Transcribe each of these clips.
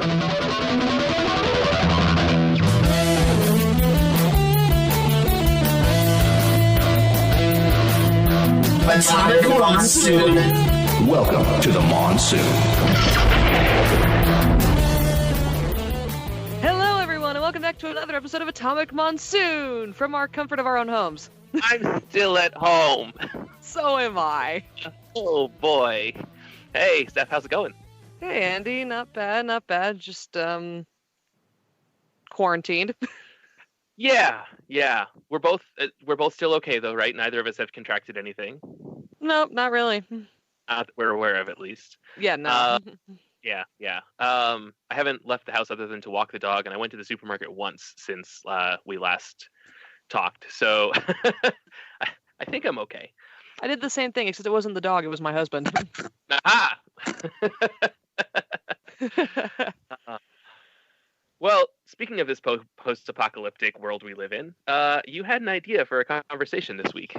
Atomic Monsoon. Welcome to the Monsoon. Hello, everyone, and welcome back to another episode of Atomic Monsoon from our comfort of our own homes. I'm still at home. So am I. Oh, boy. Hey, Steph, how's it going? Hey, Andy, not bad, not bad. Just, quarantined. Yeah. We're both still okay, though, right? Neither of us have contracted anything. Nope, not really. That we're aware of, at least. Yeah, no. Yeah. I haven't left the house other than to walk the dog, and I went to the supermarket once since we last talked. So I think I'm okay. I did the same thing, except it wasn't the dog, it was my husband. Aha! Well, speaking of this post-apocalyptic world we live in, you had an idea for a conversation this week.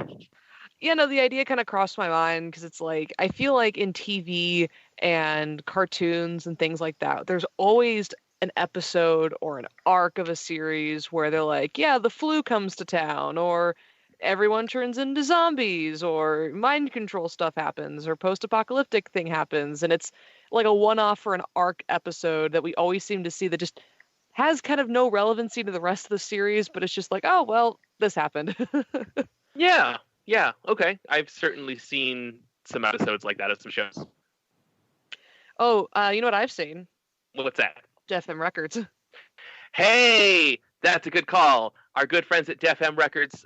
Yeah, no, the idea kind of crossed my mind because it's like, I feel like in TV and cartoons and things like that, there's always an episode or an arc of a series where they're like, yeah, the flu comes to town, or everyone turns into zombies, or mind control stuff happens, or post-apocalyptic thing happens, and it's like a one-off or an arc episode that we always seem to see that just has kind of no relevancy to the rest of the series, but it's just like, oh, well, this happened. Yeah, okay. I've certainly seen some episodes like that of some shows. Oh, you know what I've seen? What's that? Def M Records. Hey, that's a good call. Our good friends at Def M Records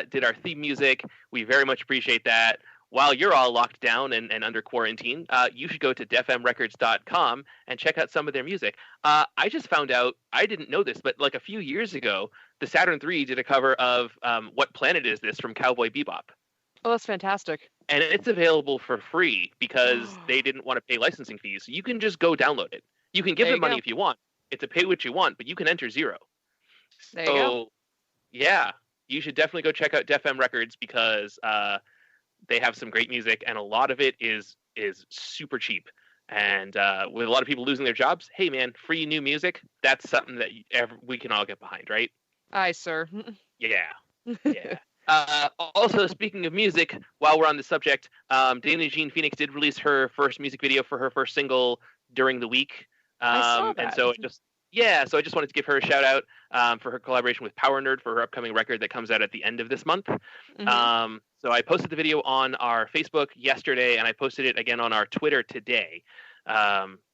did our theme music. We very much appreciate that. While you're all locked down and under quarantine, you should go to defmrecords.com and check out some of their music. I just found out, I didn't know this, but like a few years ago, the Saturn III did a cover of What Planet Is This from Cowboy Bebop. Oh, that's fantastic. And it's available for free because they didn't want to pay licensing fees. So you can just go download it. You can give them money if you want. It's a pay what you want, but you can enter zero. There you go. Yeah, you should definitely go check out Def M Records because they have some great music, and a lot of it is super cheap. And with a lot of people losing their jobs, hey man, free new music, that's something that we can all get behind, right? Aye, sir. Yeah. Also, speaking of music, while we're on the subject, Dana Jean Phoenix did release her first music video for her first single during the week. I saw that. And so so I just wanted to give her a shout out for her collaboration with Power Nerd for her upcoming record that comes out at the end of this month. Mm-hmm. So I posted the video on our Facebook yesterday, and I posted it again on our Twitter today.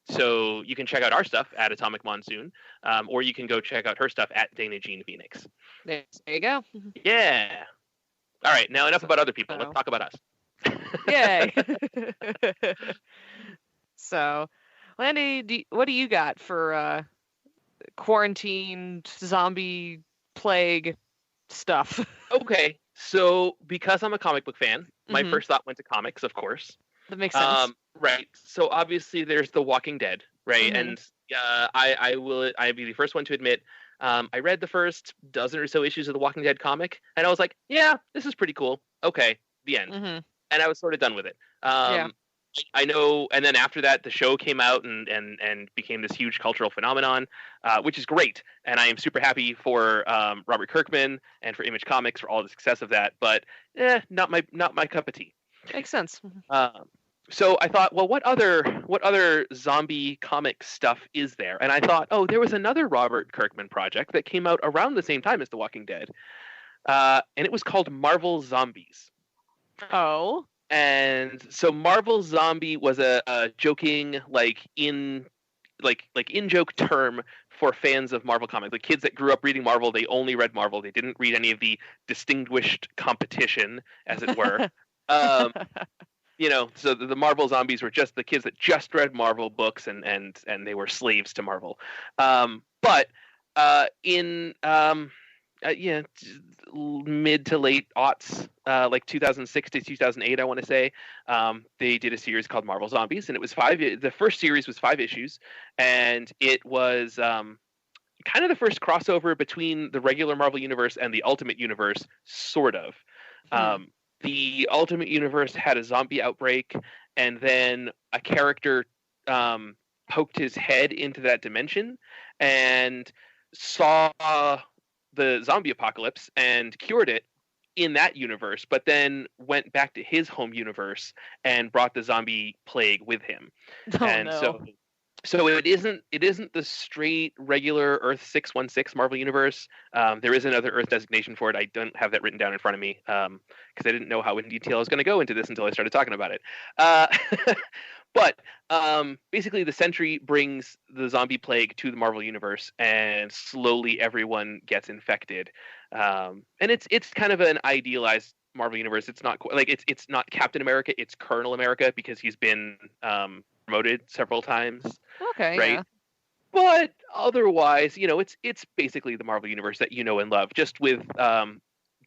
So you can check out our stuff at Atomic Monsoon, or you can go check out her stuff at Dana Jean Phoenix. There you go. Yeah. All right, now enough about other people. Let's talk about us. Yay. So, Landy, what do you got for quarantine, zombie, plague stuff? Okay, so because I'm a comic book fan, my first thought went to comics, of course. That makes sense. Right. So obviously there's The Walking Dead, right? And I'd be the first one to admit, I read the first dozen or so issues of The Walking Dead comic, and I was like, yeah, this is pretty cool. Okay, the end. And I was sort of done with it. I know, and then after that, the show came out and became this huge cultural phenomenon, which is great. And I am super happy for Robert Kirkman and for Image Comics for all the success of that. But not my cup of tea. Makes sense. So I thought, well, what other zombie comic stuff is there? And I thought, oh, there was another Robert Kirkman project that came out around the same time as The Walking Dead, and it was called Marvel Zombies. Oh. And so Marvel Zombie was a joking, in joke term for fans of Marvel comics. Like kids that grew up reading Marvel, they only read Marvel. They didn't read any of the distinguished competition, as it were. So the Marvel Zombies were just the kids that just read Marvel books and they were slaves to Marvel. But in mid to late aughts, like 2006 to 2008, I want to say, they did a series called Marvel Zombies, and it was the first series was 5 issues, and it was kind of the first crossover between the regular Marvel universe and the Ultimate Universe, sort of. The Ultimate Universe had a zombie outbreak, and then a character poked his head into that dimension and saw the zombie apocalypse and cured it in that universe, but then went back to his home universe and brought the zombie plague with him. Oh, And no. so it isn't the straight regular Earth 616 Marvel universe. There is another Earth designation for it. I don't have that written down in front of me because I didn't know how in detail I was going to go into this until I started talking about it. But basically, the Sentry brings the zombie plague to the Marvel universe, and slowly everyone gets infected. And it's kind of an idealized Marvel universe. It's not like it's not Captain America. It's Colonel America because he's been promoted several times. Okay, right? yeah. But otherwise, it's basically the Marvel universe that you know and love, just with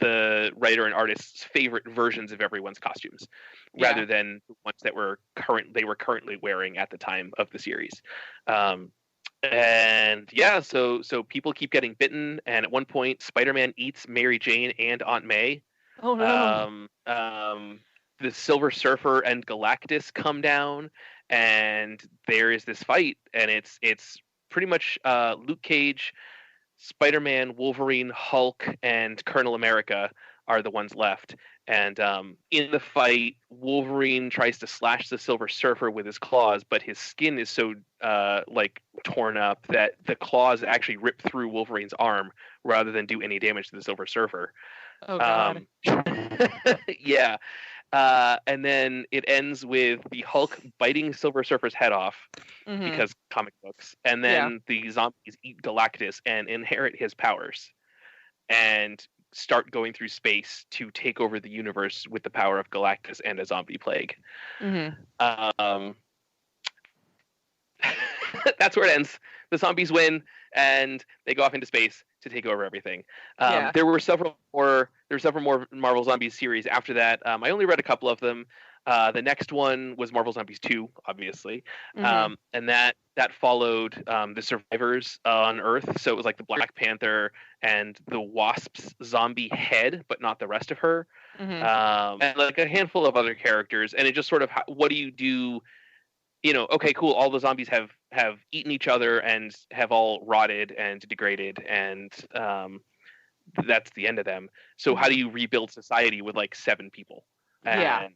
the writer and artist's favorite versions of everyone's costumes, rather than the ones that they were currently wearing at the time of the series. And yeah, so people keep getting bitten, and at one point, Spider-Man eats Mary Jane and Aunt May. Oh no. The Silver Surfer and Galactus come down, and there is this fight, and it's pretty much Luke Cage, Spider-Man, Wolverine, Hulk, and Colonel America are the ones left. And in the fight, Wolverine tries to slash the Silver Surfer with his claws, but his skin is so torn up that the claws actually rip through Wolverine's arm rather than do any damage to the Silver Surfer. Oh god. Yeah. And then it ends with the Hulk biting Silver Surfer's head off because comic books, and then the zombies eat Galactus and inherit his powers and start going through space to take over the universe with the power of Galactus and a zombie plague. That's where it ends. The zombies win, and they go off into space to take over everything. There were several more Marvel Zombies series after that. I only read a couple of them. The next one was Marvel Zombies 2, obviously, and that followed the survivors on Earth. So it was like the Black Panther and the Wasp's zombie head, but not the rest of her, and like a handful of other characters. And it just sort of, what do you do? Okay, cool. All the zombies have eaten each other and have all rotted and degraded, and that's the end of them. So how do you rebuild society with like 7 people? And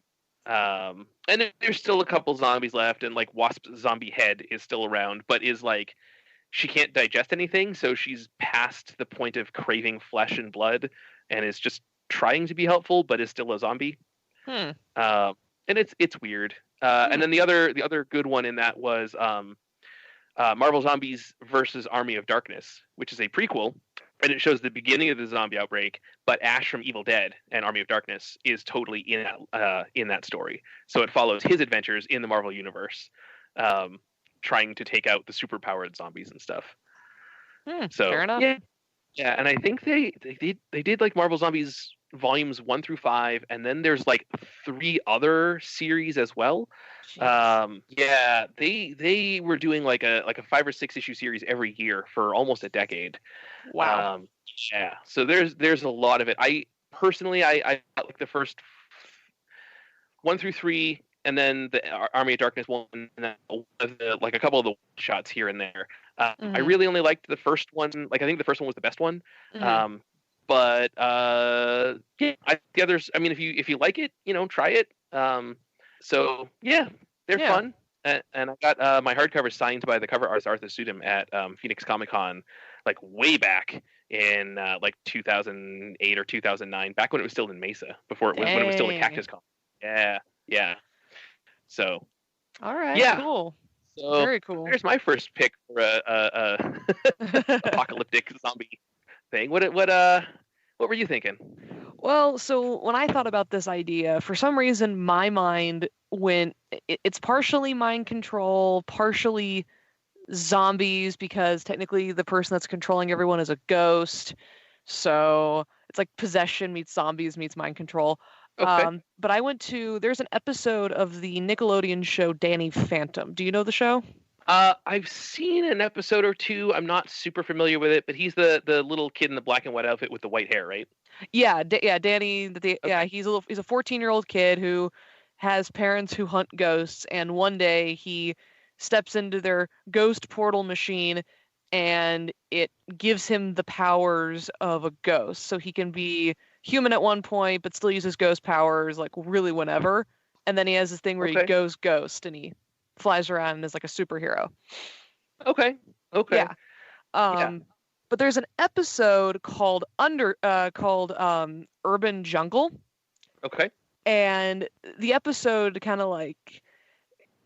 there's still a couple zombies left, and like Wasp's zombie head is still around, but is like, she can't digest anything, so she's past the point of craving flesh and blood, and is just trying to be helpful, but is still a zombie. And it's weird. And then the other good one in that was Marvel Zombies versus Army of Darkness, which is a prequel, and it shows the beginning of the zombie outbreak, but Ash from Evil Dead and Army of Darkness is totally in that story. So it follows his adventures in the Marvel universe, trying to take out the superpowered zombies and stuff. So fair enough. Yeah, and I think they did like Marvel Zombies volumes 1 through 5, and then there's like 3 other series as well. They were doing like a 5 or 6 issue series every year for almost a decade. Wow. So there's a lot of it. I personally I got like the first 1 through 3, and then the Army of Darkness one, and then like a couple of the shots here and there. I really only liked the first one. Like, I think the first one was the best one. But the others, I mean, if you like it, try it. So yeah, they're fun. And I got my hardcover signed by the cover artist Arthur Sudum at Phoenix Comic Con, like way back in like 2008 or 2009, back when it was still in Mesa, before when it was still a Cactus Con. Yeah. So. All right. Yeah. Cool. So very cool. There's my first pick for a apocalyptic zombie thing. What were you thinking? Well, so when I thought about this idea, for some reason my mind went, it's partially mind control, partially zombies, because technically the person that's controlling everyone is a ghost. So it's like possession meets zombies meets mind control. Okay. But I went to, there's an episode of the Nickelodeon show Danny Phantom. Do you know the show? I've seen an episode or two. I'm not super familiar with it, but he's the little kid in the black and white outfit with the white hair, right? Yeah, Danny. Yeah, he's a 14-year-old kid who has parents who hunt ghosts, and one day he steps into their ghost portal machine, and it gives him the powers of a ghost. So he can be human at one point, but still uses ghost powers like really whenever. And then he has this thing where he goes ghost and he flies around and is like a superhero. Okay. Yeah. But there's an episode called Urban Jungle. Okay. And the episode kind of like,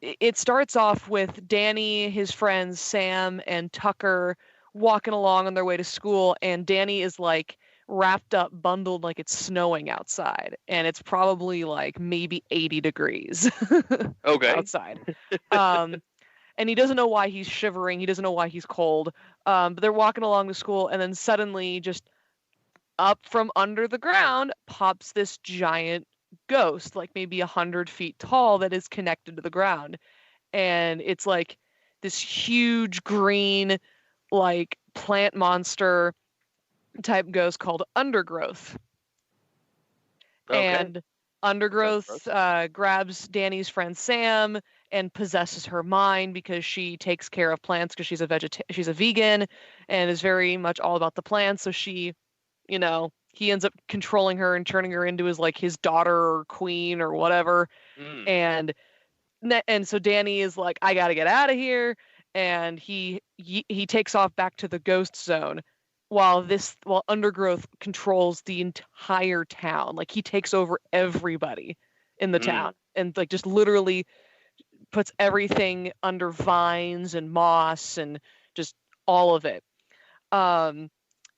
it starts off with Danny, his friends Sam and Tucker walking along on their way to school, and Danny is like wrapped up, bundled like it's snowing outside, and it's probably like maybe 80 degrees outside. And he doesn't know why he's shivering. He doesn't know why he's cold. But they're walking along to school, and then suddenly, just up from under the ground, pops this giant ghost, like maybe 100 feet tall, that is connected to the ground. And it's like this huge green, like plant monster type ghost called Undergrowth. And Undergrowth grabs Danny's friend Sam and possesses her mind because she takes care of plants because she's a vegan and is very much all about the plants. So she, you know, he ends up controlling her and turning her into his daughter or queen or whatever. And so Danny is like, I gotta get out of here, and he takes off back to the ghost zone while Undergrowth controls the entire town. Like, he takes over everybody in the town and like just literally puts everything under vines and moss and just all of it. And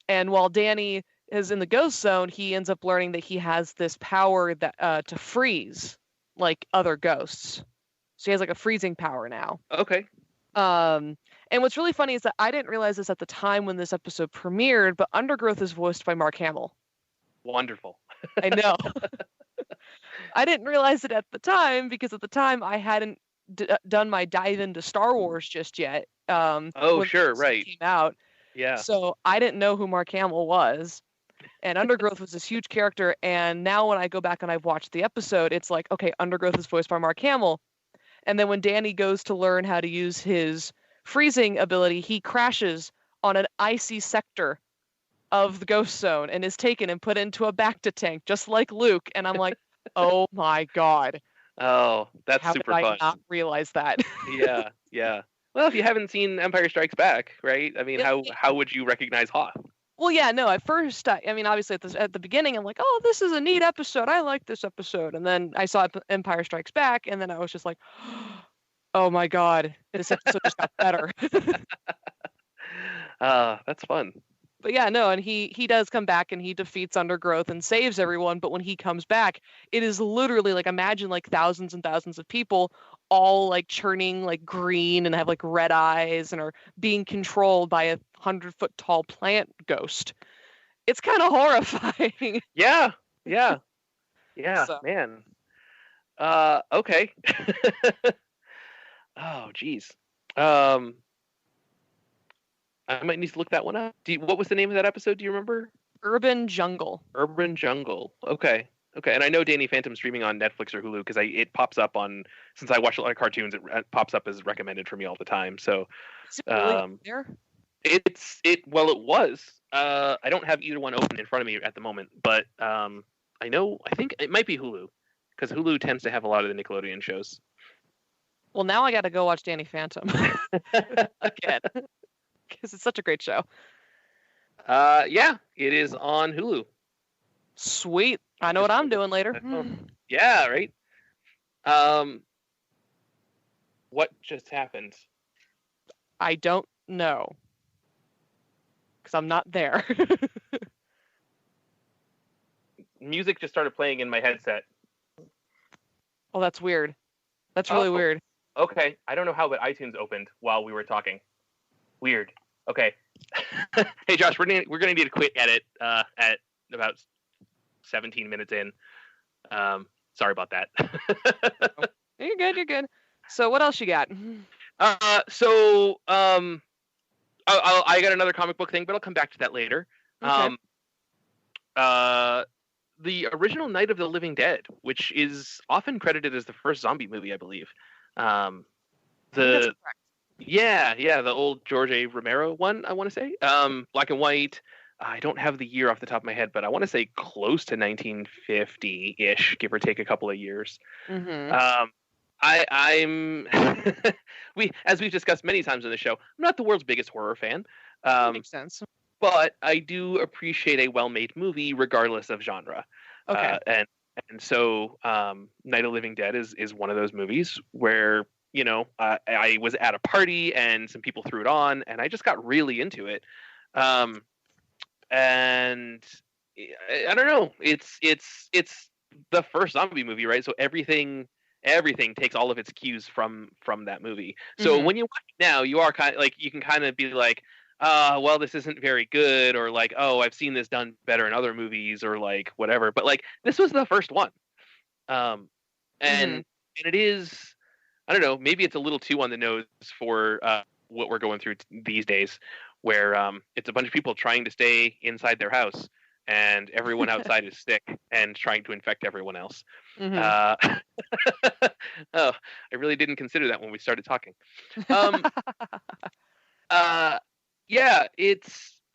while Danny is in the ghost zone, he ends up learning that he has this power that to freeze like other ghosts. So he has like a freezing power now. Okay. And what's really funny is that I didn't realize this at the time when this episode premiered, but Undergrowth is voiced by Mark Hamill. Wonderful. I know. I didn't realize it at the time because at the time I hadn't done my dive into Star Wars just yet. Oh, sure, right. Came out. Yeah. So I didn't know who Mark Hamill was. And Undergrowth was this huge character. And now when I go back and I've watched the episode, it's like, okay, Undergrowth is voiced by Mark Hamill. And then when Danny goes to learn how to use his freezing ability, he crashes on an icy sector of the ghost zone and is taken and put into a Bacta tank, just like Luke. And I'm like, oh my God. Oh, that's super fun. How did I not realize that? Yeah. Well, if you haven't seen Empire Strikes Back, right? I mean, how would you recognize Hoth? Well, yeah, no, at first, I mean, obviously at the beginning, I'm like, oh, this is a neat episode. I like this episode. And then I saw Empire Strikes Back, and then I was just like, oh my God, this episode just got better. That's fun. But yeah, no, and he does come back and he defeats Undergrowth and saves everyone. But when he comes back, it is literally like, imagine like thousands and thousands of people all like churning like green and have like red eyes and are being controlled by a 100-foot tall plant ghost. It's kind of horrifying. Yeah, So. Man. Okay. Oh, geez. I might need to look that one up. What was the name of that episode? Do you remember? Urban Jungle. Urban Jungle. Okay. And I know Danny Phantom's streaming on Netflix or Hulu because it pops up on, since I watch a lot of cartoons, it pops up as recommended for me all the time. So, is it really there? It was. I don't have either one open in front of me at the moment, but I think it might be Hulu because Hulu tends to have a lot of the Nickelodeon shows. Well, now I got to go watch Danny Phantom again because it's such a great show. Yeah, it is on Hulu. Sweet. I know what I'm doing later. Yeah, right. What just happened? I don't know. Because I'm not there. Music just started playing in my headset. Oh, that's weird. That's really weird. Okay. I don't know how, but iTunes opened while we were talking. Weird. Okay. Hey, Josh, we're gonna need a quick edit at about 17 minutes in. Sorry about that. You're good. So what else you got? I got another comic book thing, but I'll come back to that later. Okay. The original Night of the Living Dead, which is often credited as the first zombie movie, I believe. The the old George A. Romero one, I want to say. Black and white. I don't have the year off the top of my head, but I want to say close to 1950-ish, give or take a couple of years. Mm-hmm. I'm as we've discussed many times on the show, I'm not the world's biggest horror fan. Makes sense. But I do appreciate a well-made movie, regardless of genre. Okay. And so, Night of the Living Dead is one of those movies where I was at a party and some people threw it on, and I just got really into it. And I don't know, it's the first zombie movie, right? So everything takes all of its cues from that movie. So when you watch it now, you are kind of like, you can kind of be like, well, this isn't very good, or like, oh, I've seen this done better in other movies, or like whatever. But like, this was the first one, and it is, I don't know, maybe it's a little too on the nose for what we're going through these days, where it's a bunch of people trying to stay inside their house, and everyone outside is sick and trying to infect everyone else. Oh, I really didn't consider that when we started talking. Yeah,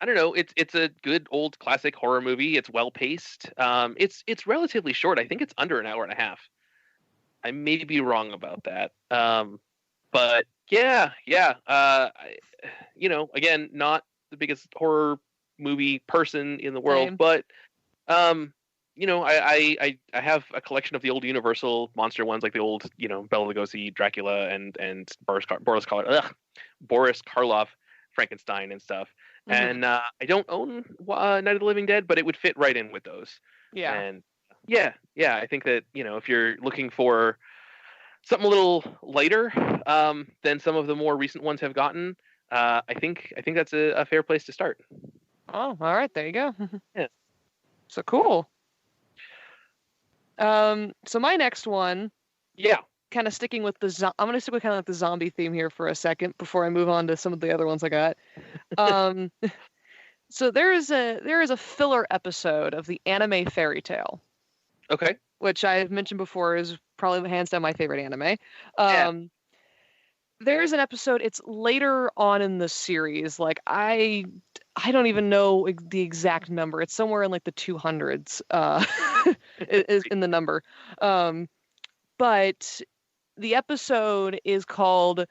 I don't know, it's a good old classic horror movie. It's well paced. It's relatively short. I think it's under an hour and a half. I may be wrong about that. But yeah. Again, not the biggest horror movie person in the world, Same. but I have a collection of the old Universal monster ones, like the old, Bela Lugosi, Dracula, and Boris Karloff, Frankenstein and stuff. And I don't own Night of the Living Dead, but it would fit right in with those. Yeah. And I think that, if you're looking for something a little lighter than some of the more recent ones have gotten, I think that's a fair place to start. Oh, all right, there you go. Yeah. So cool. So my next one, kind of sticking with I'm gonna stick with kind of like the zombie theme here for a second before I move on to some of the other ones I got. So there is a filler episode of the anime Fairy Tale. Okay. Which I've mentioned before is probably hands down my favorite anime. There's an episode, it's later on in the series, like I don't even know the exact number. It's somewhere in like the 200s is in the number. But the episode is called,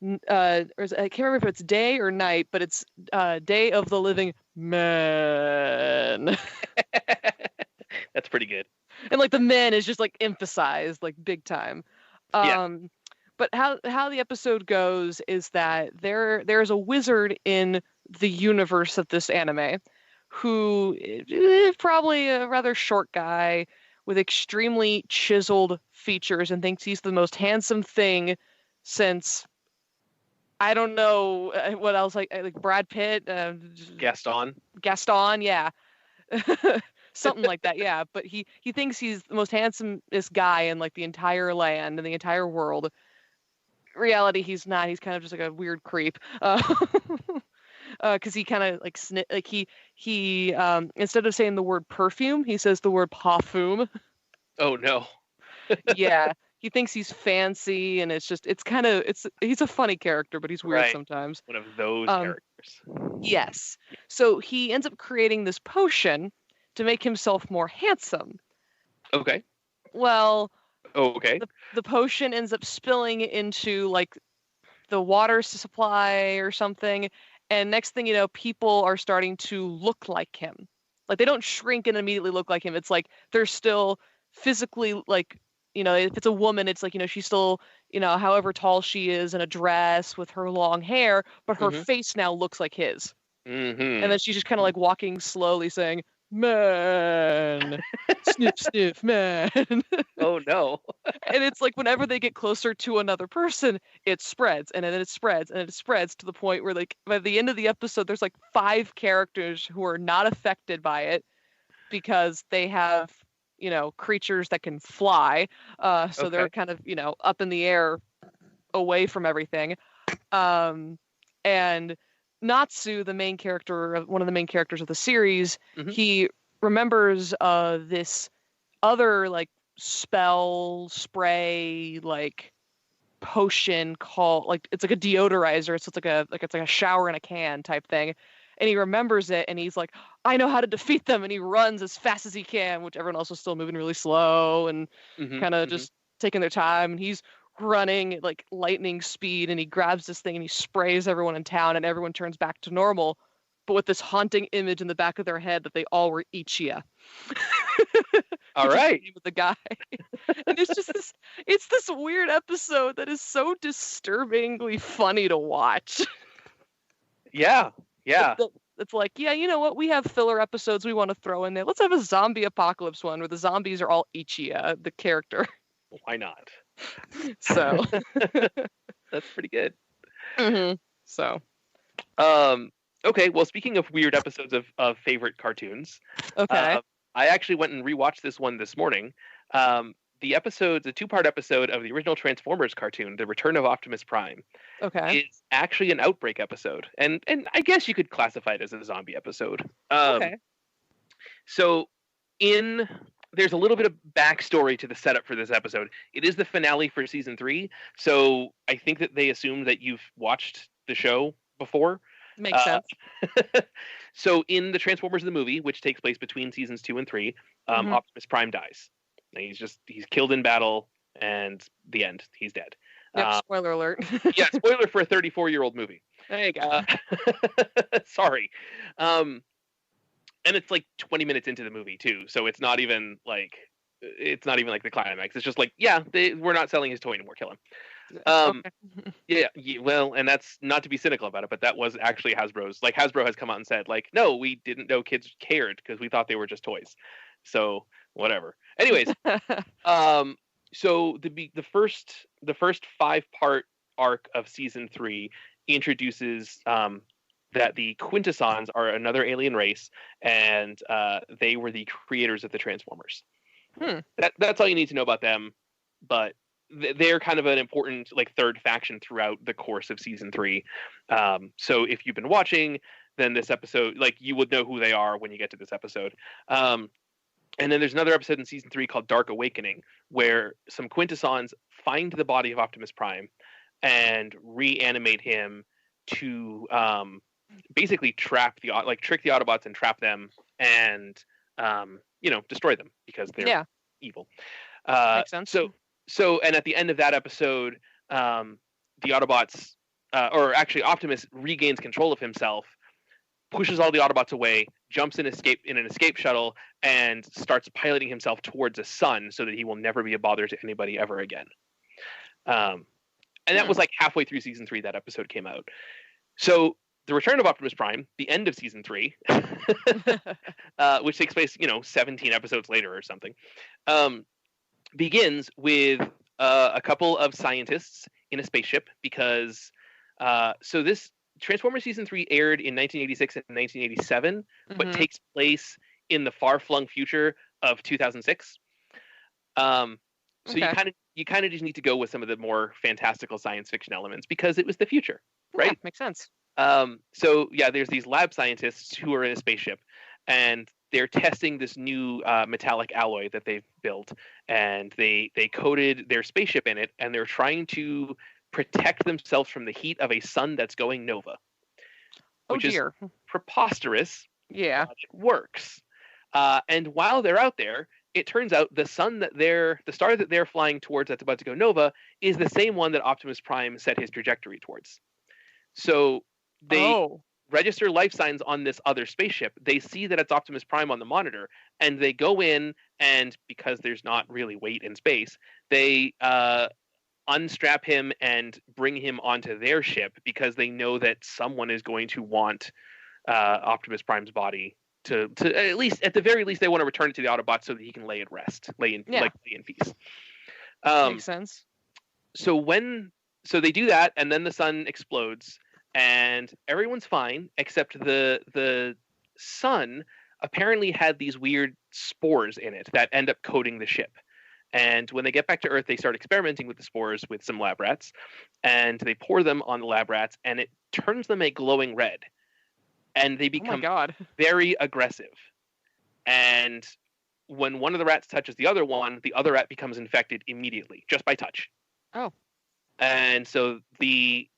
I can't remember if it's Day or Night, but it's Day of the Living Man. That's pretty good. And like the men is just like emphasized like big time. But how the episode goes is that there's a wizard in the universe of this anime who is probably a rather short guy with extremely chiseled features and thinks he's the most handsome thing since, I don't know what else, like Brad Pitt, Gaston, yeah. Something like that, yeah. But he thinks he's the most handsomest guy in like the entire land and the entire world. Reality, he's not. He's kind of just like a weird creep. Because he kind of like he instead of saying the word perfume, he says the word parfum. Oh no. Yeah, he thinks he's fancy, and he's a funny character, but he's weird sometimes. One of those characters. Yes. So he ends up creating this potion to make himself more handsome. Okay. Well. Okay. The potion ends up spilling into like the water supply or something, and next thing you know, people are starting to look like him. Like they don't shrink and immediately look like him. It's like they're still physically like, if it's a woman, it's like, she's still, however tall she is in a dress with her long hair, but her face now looks like his. And then she's just kind of like walking slowly saying, "Man, sniff, sniff, man." Oh no. And it's like whenever they get closer to another person, it spreads, and then it spreads, and it spreads to the point where like by the end of the episode, there's like 5 characters who are not affected by it because they have, creatures that can fly. So they're kind of, up in the air away from everything. And Natsu, the main character, one of the main characters of the series, he remembers this other like spell spray like potion called like it's like a deodorizer. So it's like a shower in a can type thing. And he remembers it, and he's like, I know how to defeat them. And he runs as fast as he can, which everyone else was still moving really slow and kind of just taking their time. And he's running at like lightning speed, and he grabs this thing and he sprays everyone in town, and everyone turns back to normal, but with this haunting image in the back of their head that they all were Ichiya. All right. With the guy. And it's this weird episode that is so disturbingly funny to watch. Yeah. It's like, yeah, you know what? We have filler episodes we want to throw in there. Let's have a zombie apocalypse one where the zombies are all Ichiya, the character. Why not? So that's pretty good. So, okay. Well, speaking of weird episodes of favorite cartoons, okay, I actually went and rewatched this one this morning. The two-part episode of the original Transformers cartoon, The Return of Optimus Prime, is actually an Outbreak episode, and I guess you could classify it as a zombie episode. Okay. So there's a little bit of backstory to the setup for this episode. It is the finale for season 3, so I think that they assumed that you've watched the show before. Makes sense. So in the Transformers the movie, which takes place between seasons 2 and 3, Optimus Prime dies. He's killed in battle, and the end. He's dead. Yep, spoiler alert. Yeah, spoiler for a 34-year-old movie. There you go. Sorry. And it's like 20 minutes into the movie too, so it's not even like the climax. It's just like, yeah, we're not selling his toy anymore. Kill him. Yeah. Well, and that's not to be cynical about it, but that was actually Hasbro's. Like, Hasbro has come out and said, like, no, we didn't know kids cared because we thought they were just toys. So whatever. Anyways, so the first 5-part arc of season 3 introduces that the Quintessons are another alien race, and they were the creators of the Transformers. That's all you need to know about them, but they're kind of an important like third faction throughout the course of season 3. So if you've been watching, then this episode, like, you would know who they are when you get to this episode. And then there's another episode in season 3 called Dark Awakening, where some Quintessons find the body of Optimus Prime and reanimate him to basically trick the Autobots and trap them and destroy them because they're evil. Makes sense. So and at the end of that episode, the Autobots, or actually Optimus, regains control of himself, pushes all the Autobots away, jumps in an escape shuttle, and starts piloting himself towards a sun so that he will never be a bother to anybody ever again. And that was like halfway through season 3 that episode came out. So The Return of Optimus Prime, the end of season 3, which takes place, 17 episodes later or something, begins with a couple of scientists in a spaceship because this Transformers season 3 aired in 1986 and 1987, but takes place in the far-flung future of 2006. So you kind of just need to go with some of the more fantastical science fiction elements because it was the future, right? Yeah, makes sense. So there's these lab scientists who are in a spaceship, and they're testing this new metallic alloy that they've built, and they coated their spaceship in it, and they're trying to protect themselves from the heat of a sun that's going nova, which is preposterous. Yeah, but it works. And while they're out there, it turns out the star that they're flying towards that's about to go nova is the same one that Optimus Prime set his trajectory towards. So they register life signs on this other spaceship. They see that it's Optimus Prime on the monitor, and they go in, and because there's not really weight in space, they unstrap him and bring him onto their ship because they know that someone is going to want Optimus Prime's body to at the very least they want to return it to the Autobots so that he can lay in peace. Makes sense. So they do that, and then the sun explodes, and everyone's fine except the sun apparently had these weird spores in it that end up coating the ship. And when they get back to Earth, they start experimenting with the spores with some lab rats, and they pour them on the lab rats, and it turns them a glowing red, and they become very aggressive. And when one of the rats touches the other rat becomes infected immediately, just by touch. Oh. And so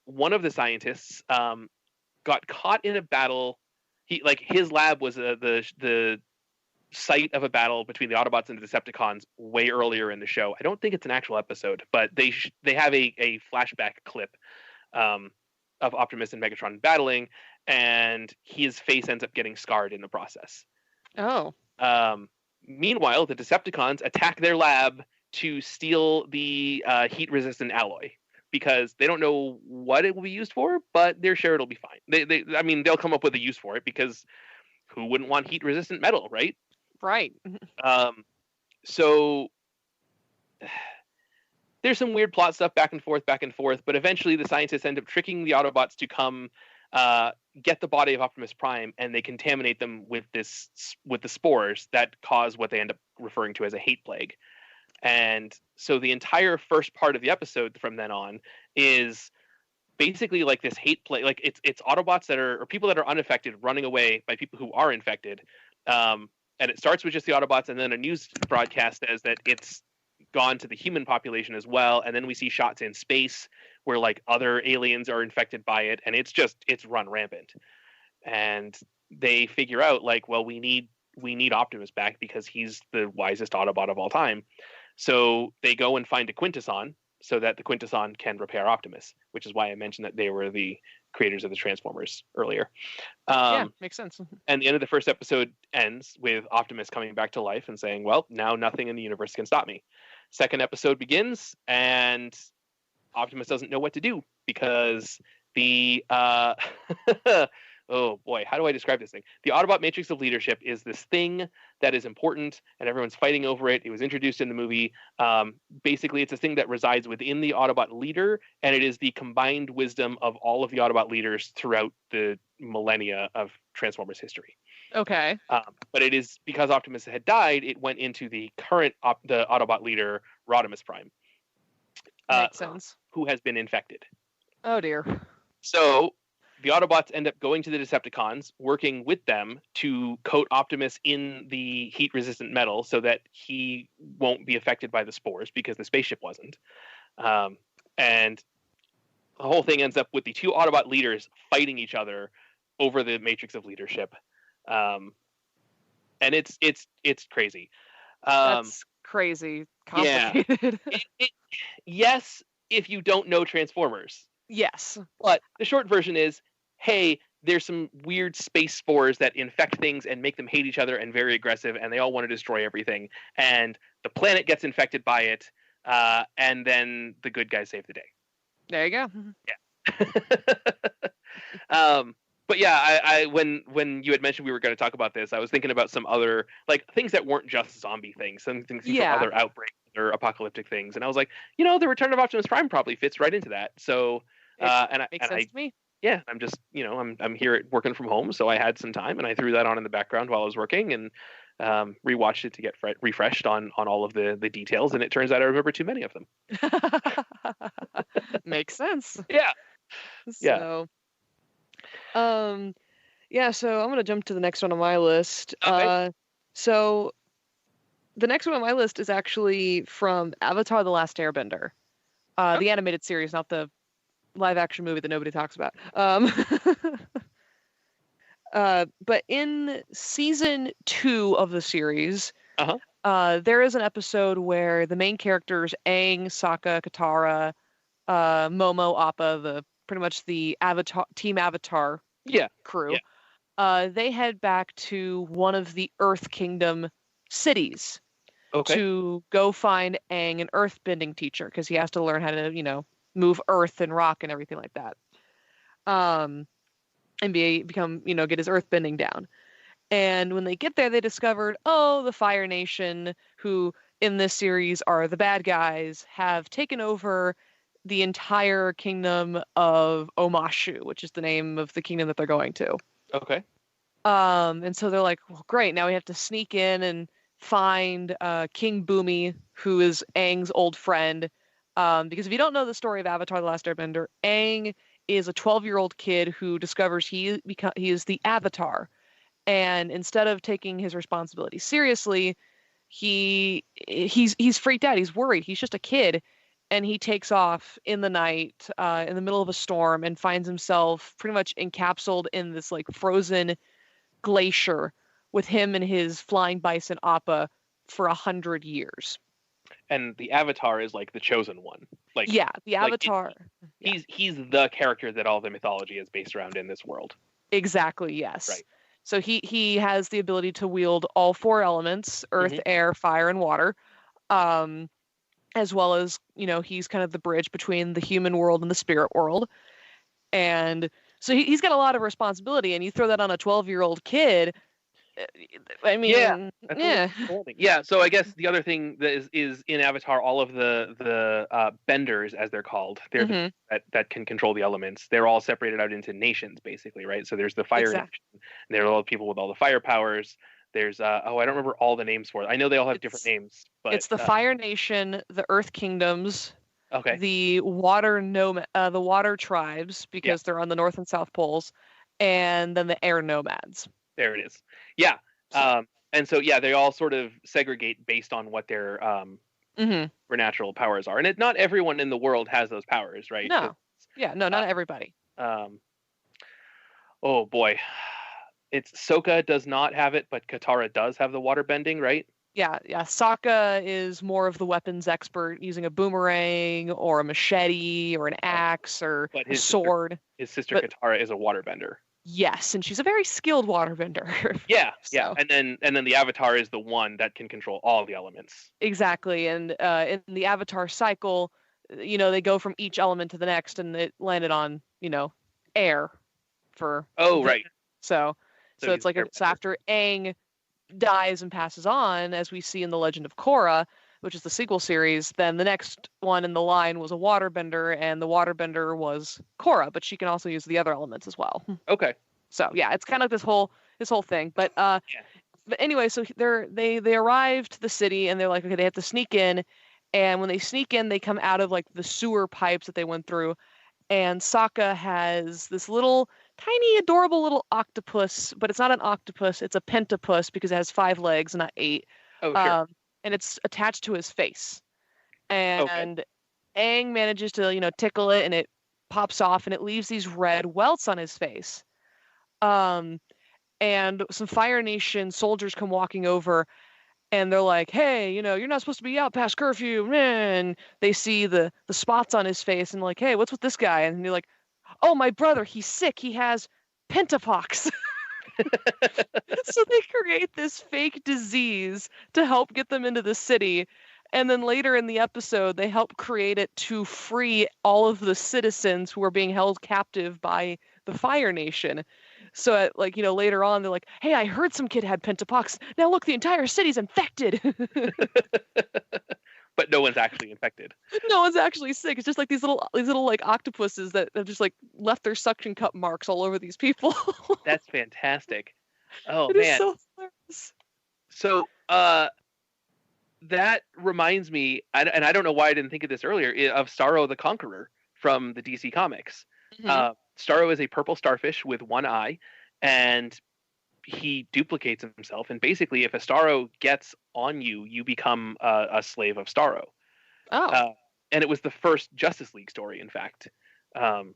one of the scientists got caught in a battle. His lab was the site of a battle between the Autobots and the Decepticons way earlier in the show. I don't think it's an actual episode, but they have a flashback clip of Optimus and Megatron battling, and his face ends up getting scarred in the process. Oh. Meanwhile, the Decepticons attack their lab to steal the heat-resistant alloy, because they don't know what it will be used for, but they're sure it'll be fine. They'll come up with a use for it, because who wouldn't want heat-resistant metal, right? Right. So there's some weird plot stuff back and forth, but eventually the scientists end up tricking the Autobots to come get the body of Optimus Prime, and they contaminate them with the spores that cause what they end up referring to as a hate plague. And so the entire first part of the episode from then on is basically like this hate plague. Like it's Autobots or people that are unaffected running away by people who are infected. And it starts with just the Autobots, and then a news broadcast says that it's gone to the human population as well. And then we see shots in space where like other aliens are infected by it, and it's run rampant. And they figure out like, well, we need Optimus back because he's the wisest Autobot of all time. So they go and find a Quintesson so that the Quintesson can repair Optimus, which is why I mentioned that they were the creators of the Transformers earlier. Yeah, makes sense. And the end of the first episode ends with Optimus coming back to life and saying, well, now nothing in the universe can stop me. Second episode begins, and Optimus doesn't know what to do because the oh boy, how do I describe this thing? The Autobot matrix of leadership is this thing that is important, and everyone's fighting over it. It was introduced in the movie. Basically, it's a thing that resides within the Autobot leader, and it is the combined wisdom of all of the Autobot leaders throughout the millennia of Transformers history. Okay. But it is because Optimus had died, it went into the current the Autobot leader, Rodimus Prime. Makes sense. Who has been infected. Oh dear. So the Autobots end up going to the Decepticons, working with them to coat Optimus in the heat-resistant metal so that he won't be affected by the spores because the spaceship wasn't. And the whole thing ends up with the two Autobot leaders fighting each other over the matrix of leadership. And it's crazy. That's crazy. Complicated. Yeah. Yes, if you don't know Transformers. Yes. But the short version is, hey, there's some weird space spores that infect things and make them hate each other and very aggressive, and they all want to destroy everything. And the planet gets infected by it, and then the good guys save the day. There you go. Yeah. But yeah, I when you had mentioned we were going to talk about this, I was thinking about some other like things that weren't just zombie things, some things from other outbreaks or apocalyptic things, and I was like, the Return of Optimus Prime probably fits right into that. So, makes sense to me. Yeah, I'm just I'm here working from home, so I had some time, and I threw that on in the background while I was working, and rewatched it to get refreshed on all of the details, and it turns out I remember too many of them. Makes sense. Yeah. So, so I'm going to jump to the next one on my list. Okay. So the next one on my list is actually from Avatar: The Last Airbender, the animated series, not the live action movie that nobody talks about. But in season 2 of the series, there is an episode where the main characters, Aang, Sokka, Katara, Momo, Appa, pretty much the Team Avatar crew, they head back to one of the Earth Kingdom cities to go find Aang, an earthbending teacher, because he has to learn how to, move earth and rock and everything like that. And become, get his earthbending down. And when they get there, they discovered, the Fire Nation, who in this series are the bad guys, have taken over the entire kingdom of Omashu, which is the name of the kingdom that they're going to. Okay. And so they're like, well, great, now we have to sneak in and find King Boomy, who is Aang's old friend. Because if you don't know the story of Avatar: The Last Airbender, Aang is a 12-year-old kid who discovers he is the Avatar. And instead of taking his responsibility seriously, he's freaked out. He's worried. He's just a kid. and he takes off in the night, in the middle of a storm, and finds himself pretty much encapsulated in this like frozen glacier with him and his flying bison Appa for 100 years. And the Avatar is like the chosen one. Like, yeah, the Avatar. He's the character that all the mythology is based around in this world. Exactly. Yes. Right. So he has the ability to wield all four elements: earth, air, fire, and water. As well as, he's kind of the bridge between the human world and the spirit world. And so he's got a lot of responsibility, and you throw that on a 12-year-old kid. I mean, yeah. So I guess the other thing that is in Avatar, all of the benders, as they're called, they're that can control the elements. They're all separated out into nations, basically, right? So there's the fire nation, and there are all the people with all the fire powers. There's I don't remember all the names for it. I know they all have different names, but it's the Fire Nation, the Earth Kingdoms, okay, the the Water Tribes, because they're on the North and South Poles, and then the Air Nomads. There it is. Yeah. And so they all sort of segregate based on what their supernatural powers are, and not everyone in the world has those powers, right? No. Yeah. No, not everybody. Oh boy. It's Sokka does not have it, but Katara does have the water bending, right? Yeah. Sokka is more of the weapons expert, using a boomerang or a machete or an axe or a sword. His sister Katara is a waterbender. Yes, and she's a very skilled waterbender. Yeah. And then the Avatar is the one that can control all the elements. Exactly, and in the Avatar cycle, they go from each element to the next, and it landed on air for. Oh, right. So it's like so after Aang dies and passes on, as we see in The Legend of Korra, which is the sequel series, then the next one in the line was a waterbender, and the waterbender was Korra, but she can also use the other elements as well. Okay. So it's kind of this whole thing. But but anyway, so they arrive to the city, and they're like, okay, they have to sneak in, and when they sneak in, they come out of like the sewer pipes that they went through, and Sokka has this little tiny adorable little octopus, but it's not an octopus, it's a pentapus because it has 5 legs, not 8. Oh, sure. And it's attached to his face. And Aang manages to, tickle it, and it pops off, and it leaves these red welts on his face. And some Fire Nation soldiers come walking over, and they're like, hey, you're not supposed to be out past curfew. And they see the spots on his face, and like, hey, what's with this guy? And you're like, oh, my brother, he's sick. He has pentapox. So they create this fake disease to help get them into the city. And then later in the episode, they help create it to free all of the citizens who are being held captive by the Fire Nation. So later on, they're like, hey, I heard some kid had pentapox. Now look, the entire city's infected. But no one's actually infected. No one's actually sick. It's just like these little like octopuses that have just like left their suction cup marks all over these people. That's fantastic. Oh, it man. Is so hilarious. So that reminds me, and I don't know why I didn't think of this earlier, of Starro the Conqueror from the DC Comics. Starro is a purple starfish with one eye, and he duplicates himself, and basically if a Starro gets on you, you become a slave of Starro. And it was the first Justice League story, in fact. The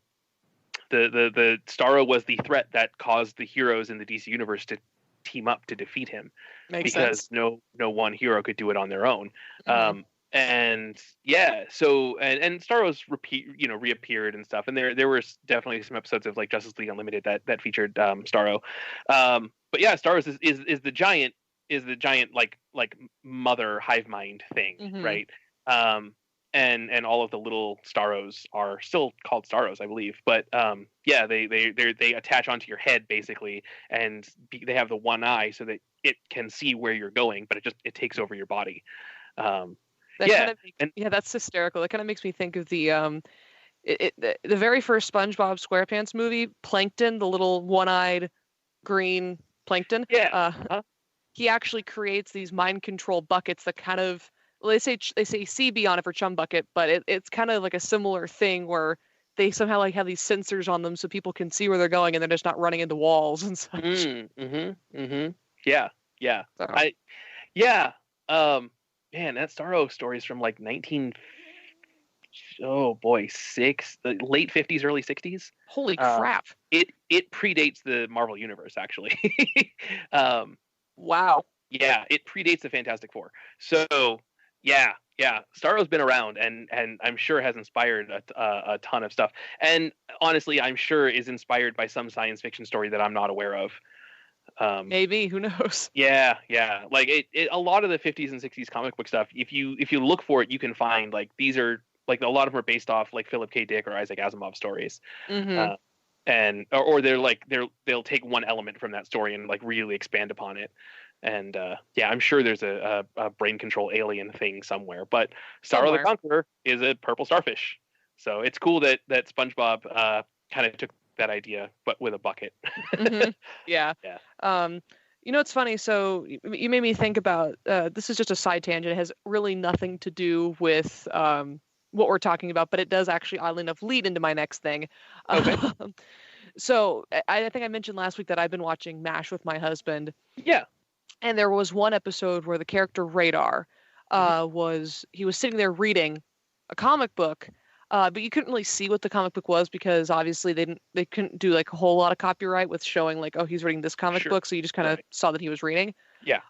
Starro was the threat that caused the heroes in the DC universe to team up to defeat him. Makes sense. No one hero could do it on their own. And Starro's reappeared and stuff, and there were definitely some episodes of like Justice League Unlimited that featured Starro. But yeah, Starro is the giant like mother hive mind thing, right? And all of the little Starros are still called Starros, I believe. But they attach onto your head basically, and they have the one eye so that it can see where you're going, but it takes over your body. That's hysterical. That kind of makes me think of the very first SpongeBob SquarePants movie, Plankton, the little one-eyed green plankton. He actually creates these mind control buckets that kind of, well, they say CB on it for chum bucket, but it's kind of like a similar thing where they somehow like have these sensors on them so people can see where they're going and they're just not running into walls and such. Yeah. So. Man, that Starro story is from like 19 oh boy, late 50s, early 60s. Holy crap. It predates the Marvel Universe, actually. um, Wow. yeah, it predates the Fantastic Four. So yeah, Starro's been around, and I'm sure has inspired a ton of stuff. And honestly, I'm sure is inspired by some science fiction story that I'm not aware of. Maybe, who knows? Yeah. Like a lot of the 50s and 60s comic book stuff, if you look for it, you can find like these are like a lot of them are based off like Philip K. Dick or Isaac Asimov stories. Mm-hmm. And or they'll take one element from that story and like really expand upon it. And yeah, I'm sure there's a brain control alien thing somewhere. But Starro the Conqueror is a purple starfish, so it's cool that SpongeBob kind of took that idea, but with a bucket. Mm-hmm. Yeah. You know, it's funny. So you made me think about this is just a side tangent. It has really nothing to do with what we're talking about, but it does actually, oddly enough, lead into my next thing. Okay. So I think I mentioned last week that I've been watching MASH with my husband. Yeah. And there was one episode where the character Radar was sitting there reading a comic book, but you couldn't really see what the comic book was because obviously they couldn't do like a whole lot of copyright with showing like, oh, he's reading this comic book, so you just kind of saw that he was reading. Yeah.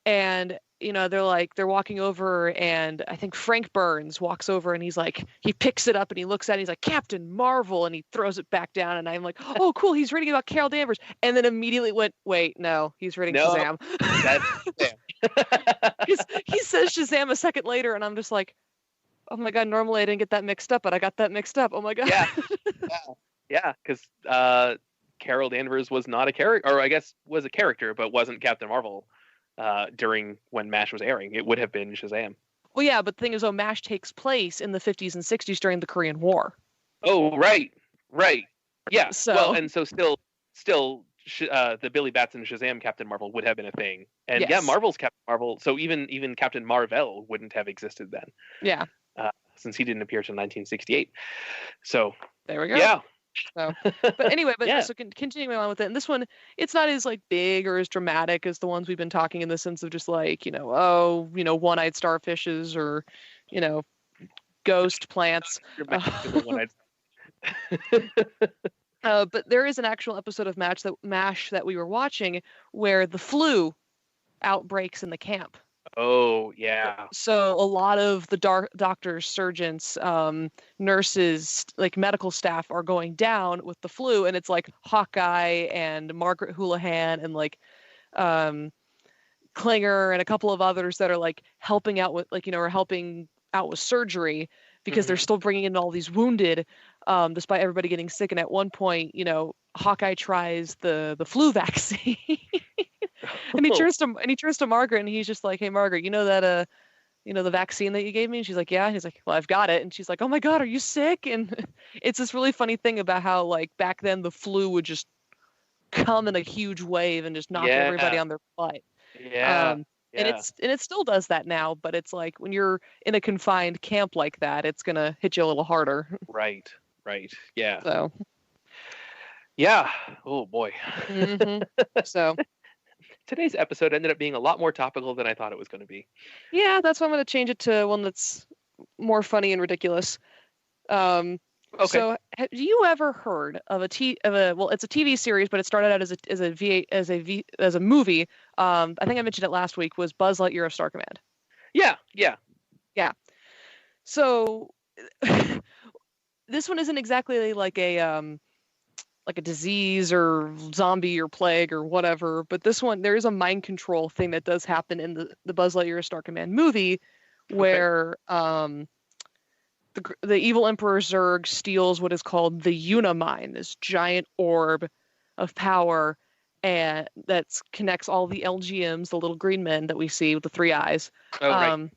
And you know, they're walking over, and I think Frank Burns walks over, and he picks it up and he looks at it, and he's like, Captain Marvel, and he throws it back down, and I'm like, oh, cool, he's reading about Carol Danvers, and then immediately went, wait, no, he's reading Shazam. That's Shazam. He says Shazam a second later, and I'm just like, oh my god, normally I didn't get that mixed up, but I got that mixed up. Oh my god. Yeah, because Carol Danvers was not a character, or I guess was a character, but wasn't Captain Marvel. During when MASH was airing, it would have been Shazam. Well, yeah, but the thing is, though, MASH takes place in the 50s and 60s during the Korean War. Oh, right. Yeah. So, well, and so still, the Billy Batson Shazam Captain Marvel would have been a thing, and yeah, Marvel's Captain Marvel. So even Captain Marvel wouldn't have existed then. Yeah. Since he didn't appear till 1968. So there we go. Yeah. So, but anyway, Yeah. So continuing on with it, and this one, it's not as like big or as dramatic as the ones we've been talking in the sense of just like, one-eyed starfishes or, ghost plants. But there is an actual episode of MASH that we were watching where the flu outbreaks in the camp. Oh, yeah. So a lot of the doctors, surgeons, nurses, like medical staff are going down with the flu, and it's like Hawkeye and Margaret Houlihan and like Klinger and a couple of others that are like helping out with or helping out with surgery because they're still bringing in all these wounded, despite everybody getting sick. And at one point, Hawkeye tries the flu vaccine. And he turns to Margaret, and he's just like, "Hey, Margaret, that the vaccine that you gave me?" And she's like, "Yeah." And he's like, "Well, I've got it." And she's like, "Oh my God, are you sick?" And it's this really funny thing about how like back then the flu would just come in a huge wave and just knock everybody on their butt. Yeah. And it still does that now, but it's like when you're in a confined camp like that, it's gonna hit you a little harder. Right. Yeah. So. Yeah. Oh boy. Mm-hmm. So. Today's episode ended up being a lot more topical than I thought it was going to be. Yeah, that's why I'm going to change it to one that's more funny and ridiculous. Okay. So, have you ever heard of it's a TV series, but it started out as a movie. I think I mentioned it last week. Was Buzz Lightyear of Star Command? Yeah. So, this one isn't exactly like a disease or zombie or plague or whatever, but this one, there is a mind control thing that does happen in the Buzz Lightyear Star Command movie where the evil Emperor Zurg steals what is called the Unimind, this giant orb of power, and that connects all the LGMs, the little green men that we see with the three eyes. Right.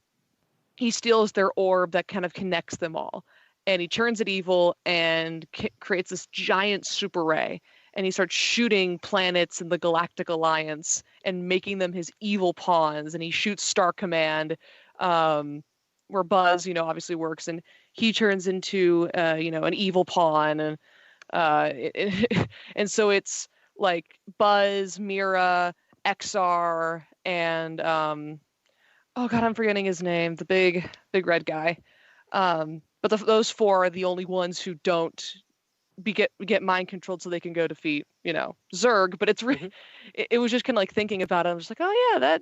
He steals their orb that kind of connects them all. And he turns it evil and creates this giant super ray. And he starts shooting planets in the Galactic Alliance and making them his evil pawns. And he shoots Star Command, where Buzz, obviously works. And he turns into, an evil pawn. And and so it's like Buzz, Mira, XR, and oh God, I'm forgetting his name. The big red guy. But those four are the only ones who don't get mind controlled, so they can go defeat, Zurg. But it was just kind of like thinking about it. I was like, oh yeah,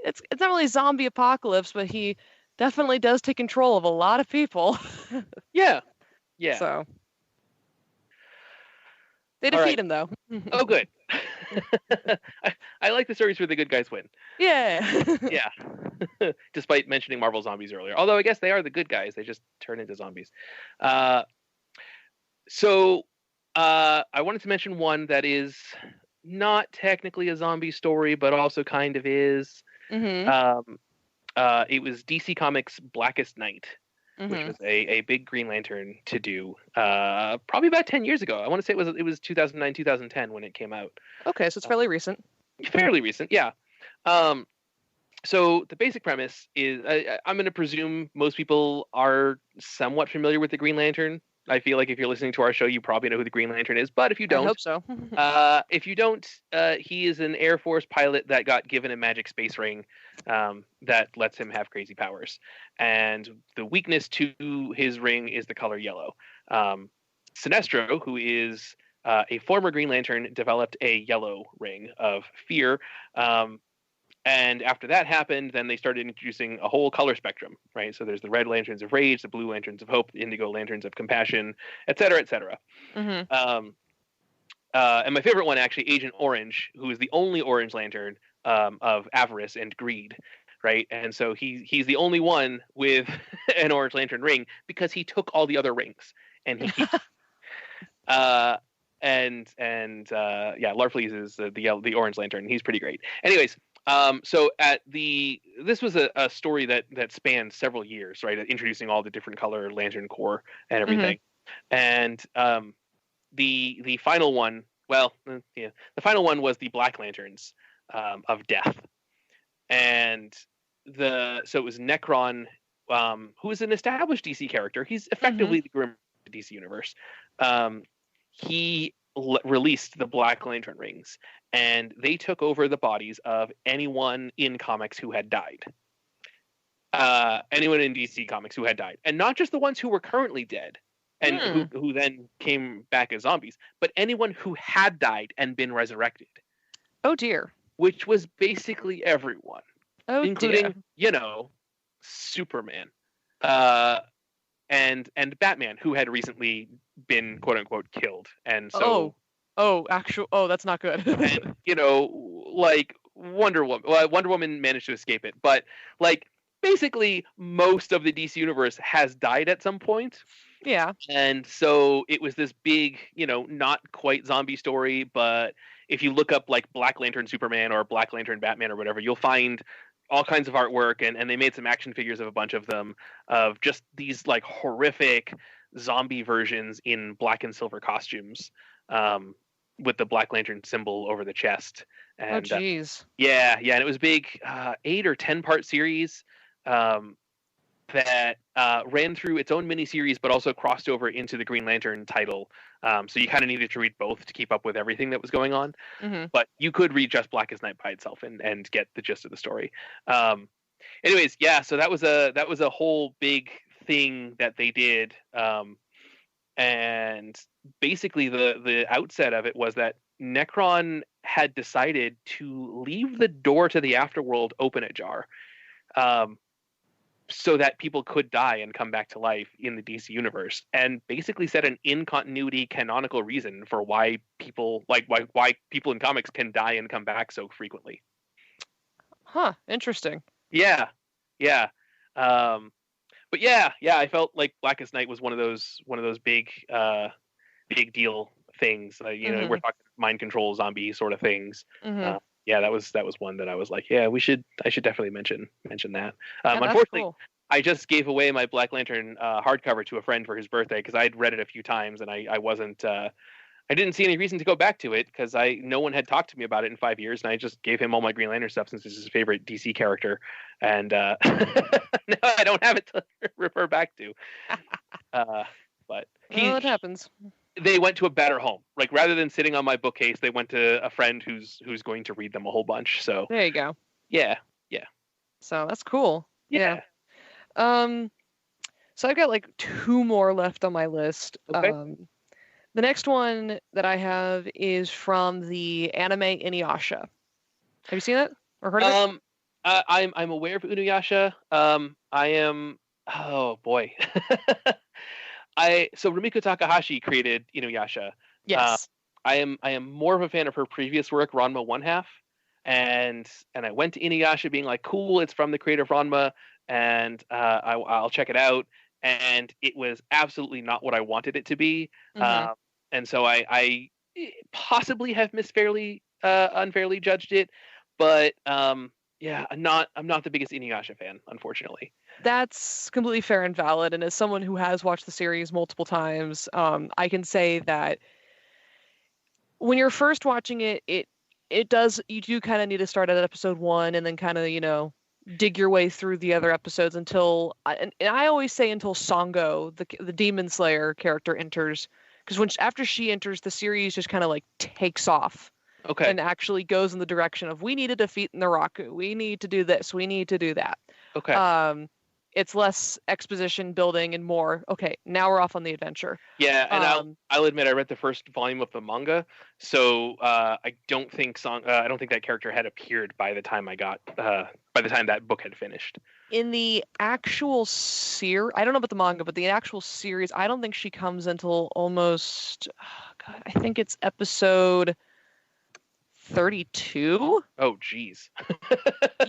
it's not really a zombie apocalypse, but he definitely does take control of a lot of people. Yeah. So they defeat him though. Oh, good. I like the stories where the good guys win. Yeah. Yeah. Despite mentioning Marvel zombies earlier, although I guess they are the good guys, they just turn into zombies. So I wanted to mention one that is not technically a zombie story, but also kind of is. Mm-hmm. It was DC Comics' Blackest Night, which was a big Green Lantern to do probably about 10 years ago. I want to say it was 2009, 2010 when it came out. Okay, so it's fairly recent. Fairly recent, yeah. So the basic premise is, I'm going to presume most people are somewhat familiar with the Green Lantern. I feel like if you're listening to our show, you probably know who the Green Lantern is. But if you don't, I hope so. if you don't, he is an Air Force pilot that got given a magic space ring that lets him have crazy powers. And the weakness to his ring is the color yellow. Sinestro, who is a former Green Lantern, developed a yellow ring of fear. And after that happened, then they started introducing a whole color spectrum, right? So there's the red lanterns of rage, the blue lanterns of hope, the indigo lanterns of compassion, et cetera, et cetera. Mm-hmm. And my favorite one, actually, Agent Orange, who is the only Orange Lantern of avarice and greed, right? And so he's the only one with an Orange Lantern ring because he took all the other rings and he keeps. Larfleeze is the Orange Lantern. He's pretty great. Anyways. So this was a story that spanned several years, right? Introducing all the different color Lantern Corps and everything. And the final one, the final one was the Black Lanterns of Death. And so it was Necron, who is an established DC character. He's effectively the Grim of the DC universe. He released the Black Lantern rings, and they took over the bodies of anyone in comics who had died. Anyone in DC Comics who had died, and not just the ones who were currently dead and who then came back as zombies, but anyone who had died and been resurrected. Oh dear. Which was basically everyone, including Superman, and Batman, who had recently been quote unquote killed, and so that's not good. And like Wonder Woman. Well, Wonder Woman managed to escape it, but like basically most of the DC universe has died at some point. Yeah. And so it was this big, not quite zombie story, but if you look up like Black Lantern Superman or Black Lantern Batman or whatever, you'll find all kinds of artwork, and they made some action figures of a bunch of them, of just these like horrific zombie versions in black and silver costumes, with the Black Lantern symbol over the chest. And, oh geez. And it was a big 8 or 10 part series that ran through its own miniseries, but also crossed over into the Green Lantern title. So you kind of needed to read both to keep up with everything that was going on. But you could read just Blackest Night by itself and get the gist of the story. Anyways, so that was a whole big thing that they did. And basically the outset of it was that Necron had decided to leave the door to the afterworld open ajar, so that people could die and come back to life in the DC universe, and basically set an in-continuity canonical reason for why people why people in comics can die and come back so frequently. Huh, interesting. Yeah. But I felt like Blackest Night was one of those big deal things. We're talking mind control zombie sort of things. That was one that I was like, I should definitally mention that. Unfortunately, cool. I just gave away my Black Lantern hardcover to a friend for his birthday because I'd read it a few times and I wasn't. I didn't see any reason to go back to it because no one had talked to me about it in 5 years, and I just gave him all my Green Lantern stuff since it's his favorite DC character, and now I don't have it to refer back to. But it happens. They went to a better home. Like rather than sitting on my bookcase, they went to a friend who's going to read them a whole bunch. So there you go. Yeah. So that's cool. Yeah. So I've got like 2 more left on my list. Okay. The next one that I have is from the anime Inuyasha. Have you seen it or heard of it? I'm aware of Inuyasha. I am. Oh boy. So Rumiko Takahashi created Inuyasha. Yes. I am more of a fan of her previous work, Ranma One Half, and I went to Inuyasha being like, cool, it's from the creator of Ranma, and I'll check it out, and it was absolutely not what I wanted it to be, Mhm. and so I possibly have unfairly judged it, but yeah, I'm not the biggest Inuyasha fan, unfortunately. That's completely fair and valid. And as someone who has watched the series multiple times, I can say that when you're first watching it, you do kind of need to start at episode 1 and then kind of, dig your way through the other episodes until, and I always say until Songo, the Demon Slayer character enters, because after she enters, the series just kind of like takes off. Okay. And actually goes in the direction of, we need to defeat Naraku, we need to do this, we need to do that. Okay. It's less exposition building and more, okay, now we're off on the adventure. Yeah, and I'll admit I read the first volume of the manga, so I don't think that character had appeared by the time that book had finished. In the actual series, I don't know about the manga, but the actual series, I don't think she comes until almost, God, I think it's episode 32. Oh geez.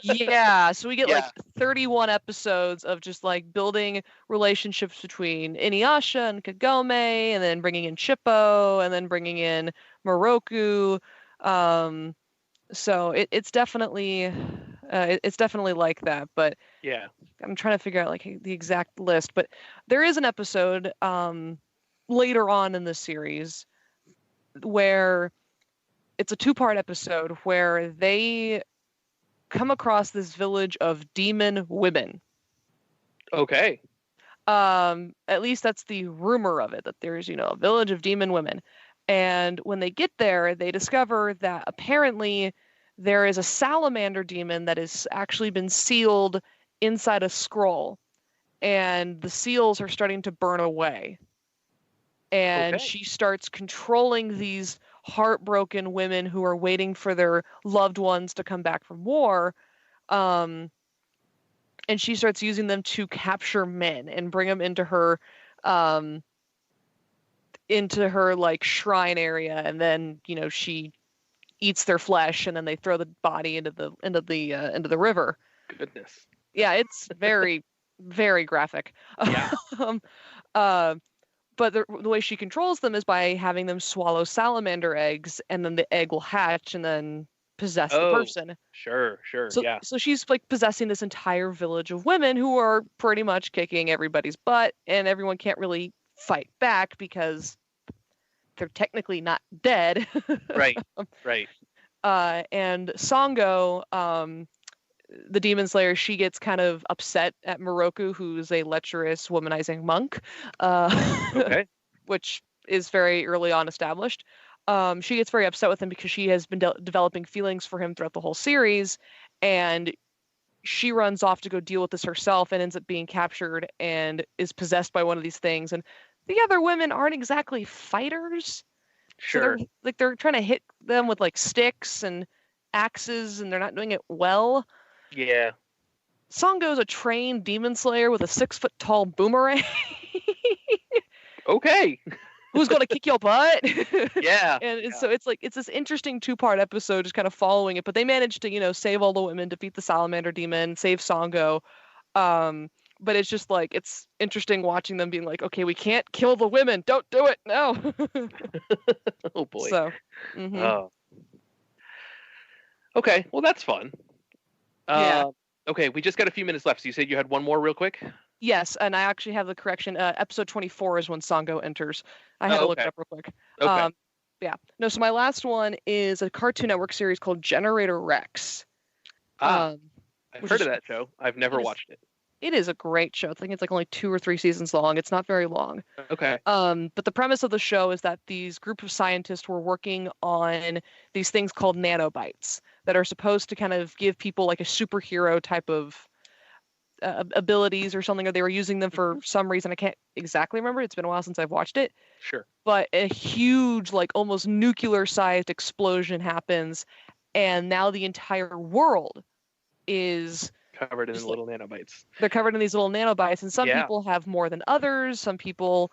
Yeah, so we get Yeah. like 31 episodes of just like building relationships between Inuyasha and Kagome, and then bringing in Shippo, and then bringing in Moroku. So it's definitely like that. But Yeah. I'm trying to figure out like the exact list. But there is an episode later on in the series where it's a 2-part episode where they come across this village of demon women. Okay. At least that's the rumor of it, that there's, a village of demon women. And when they get there, they discover that apparently there is a salamander demon that has actually been sealed inside a scroll. And the seals are starting to burn away. And Okay. she starts controlling these heartbroken women who are waiting for their loved ones to come back from war. And she starts using them to capture men and bring them into her like shrine area, and then she eats their flesh, and then they throw the body into the river. Goodness. Yeah, it's very very graphic. Yeah. But the way she controls them is by having them swallow salamander eggs, and then the egg will hatch and then possess the person. Sure, yeah. So she's like possessing this entire village of women who are pretty much kicking everybody's butt, and everyone can't really fight back because they're technically not dead. Right. And Songo, the Demon Slayer, she gets kind of upset at Moroku, who's a lecherous, womanizing monk, Okay. which is very early on established. She gets very upset with him because she has been developing feelings for him throughout the whole series, and she runs off to go deal with this herself and ends up being captured and is possessed by one of these things. And the other women aren't exactly fighters. Sure. So they're trying to hit them with like sticks and axes, and they're not doing it well. Yeah. Songo's a trained demon slayer with a 6-foot-tall boomerang. Okay. Who's gonna kick your butt? Yeah. So it's this interesting 2-part episode just kind of following it, but they managed to, save all the women, defeat the salamander demon, save Songo. But it's just like, it's interesting watching them being like, okay, we can't kill the women. Don't do it. No. Oh boy. So. Mm-hmm. Oh. Okay. Well, that's fun. Yeah. Okay. We just got a few minutes left. So you said you had one more real quick? Yes. And I actually have the correction. Episode 24 is when Songo enters. I had to look it up real quick. Okay. Yeah. No, so my last one is a Cartoon Network series called Generator Rex. I've heard of that show. I've never watched it. It is a great show. I think it's like only 2 or 3 seasons long. It's not very long. Okay. But the premise of the show is that these group of scientists were working on these things called nanobites that are supposed to kind of give people like a superhero type of abilities or something, or they were using them for some reason. I can't exactly remember. It's been a while since I've watched it. Sure. But a huge, like almost nuclear-sized explosion happens, and now the entire world is Covered in little nanobites. They're covered in these little nanobites, and some people have more than others. Some people,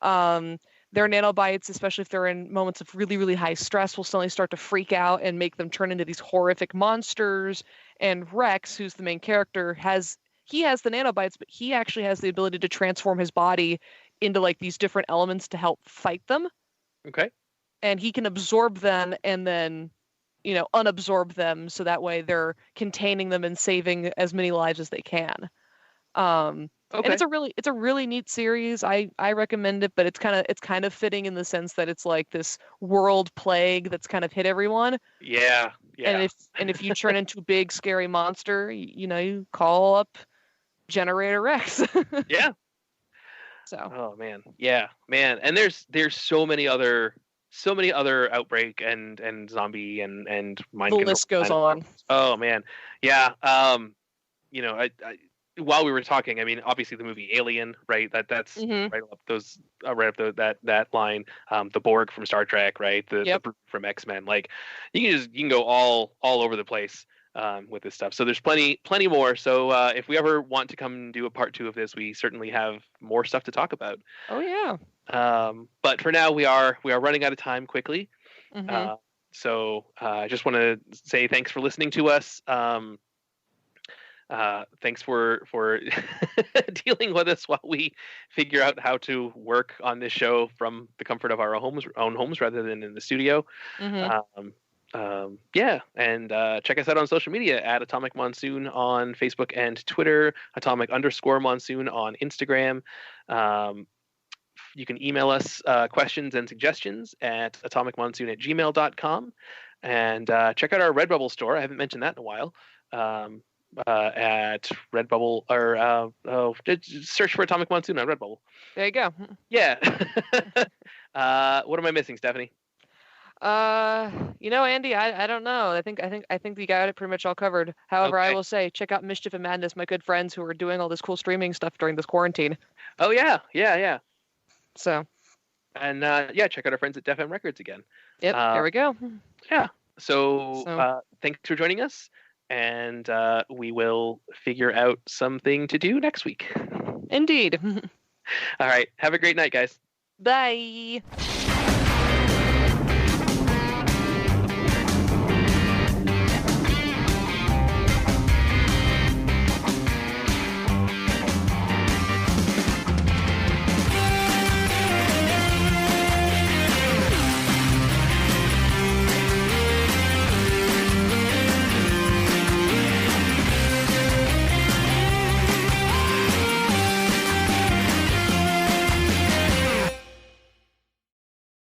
their nanobites, especially if they're in moments of really, really high stress, will suddenly start to freak out and make them turn into these horrific monsters. And Rex, who's the main character, has the nanobites, but he actually has the ability to transform his body into like these different elements to help fight them. Okay. And he can absorb them and then, unabsorb them, so that way they're containing them and saving as many lives as they can. And it's a really neat series. I recommend it, but it's kind of fitting in the sense that it's like this world plague that's kind of hit everyone. Yeah. And if you turn into a big scary monster, you call up Generator Rex. Yeah. So. Oh man. Yeah, man. And there's so many other Outbreak and zombie and mind control. The list goes on. Oh man. Yeah. I while we were talking, I mean, obviously the movie Alien, right? That's right up those that line. The Borg from Star Trek, right? The Brute from X-Men. Like, you can go all over the place with this stuff. So there's plenty more. So if we ever want to come do a part 2 of this, we certainly have more stuff to talk about. Oh yeah. But for now, we are running out of time quickly. So I just want to say thanks for listening to us. Thanks for dealing with us while we figure out how to work on this show from the comfort of our own homes rather than in the studio. Yeah, and check us out on social media at Atomic Monsoon on Facebook and Twitter, Atomic_Monsoon on Instagram. You can email us questions and suggestions at atomicmonsoon@gmail.com, and check out our Redbubble store. I haven't mentioned that in a while. At Redbubble, or search for Atomic Monsoon on Redbubble. There you go. Yeah. What am I missing, Stephanie? Andy, I don't know. I think we got it pretty much all covered. However, I will say, check out Mischief and Madness, my good friends who are doing all this cool streaming stuff during this quarantine. Oh yeah. So. And check out our friends at Def M Records again. Yep, there we go. Yeah. So thanks for joining us, and we will figure out something to do next week. Indeed. All right. Have a great night, guys. Bye.